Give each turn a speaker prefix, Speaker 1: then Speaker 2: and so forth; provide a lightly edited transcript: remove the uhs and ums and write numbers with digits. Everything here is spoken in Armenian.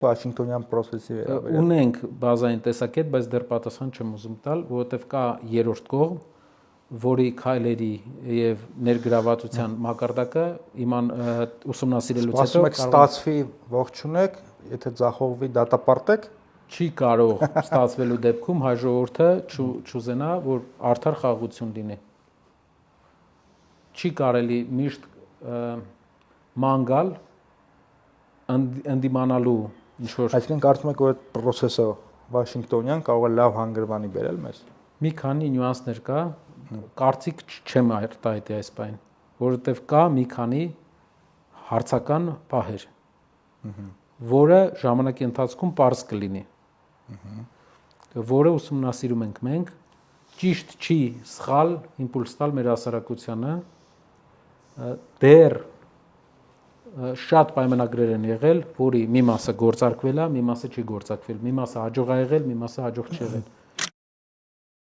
Speaker 1: Վաշինգտոնյան process-ի վերաբերյալ։
Speaker 2: Ունենք բազային տեսակետ, բայց դեռ պատասխան չեմ ուզում տալ, որովհետև կա երրորդ կողմ, որի քայլերի եւ ներգրավվածության մակարդակը իման ուսումնասիրելուց հետո
Speaker 1: ասում եք ստացվի ողջունեք, եթե ձախողվի դատապարտեք,
Speaker 2: չի կարող ստացվելու դեպքում հայ ժողովուրդը չուզենա, որ արդար խաղաղություն լինի։ Չի կարելի միշտ ման գալ ընդդիմանալու ինչ-որ։
Speaker 1: Այսինքն կարծում եք, որ այդ process-ը Վաշինգտոնյան կարող է լավ հանգրվանի բերել մեզ։
Speaker 2: Մի քանի նյուանսներ կա, կարծիք չեմ արտահայտի այս բանը, որովհետև կա մի քանի հարցական պահեր, որը ժամանակի ընթացքում պարզ կլինի, որը ուսումնասիրում ենք մենք, ճիշտ չի սխալ իմպուլս տալ մեր հասարակությանը, դեռ շատ պայմանագրեր են եղել, որի մի մասը գործարկվել է, մի մասը չի գործարկվել, մի մասը հաջող ա եղել, մի մասը հաջող չի եղել։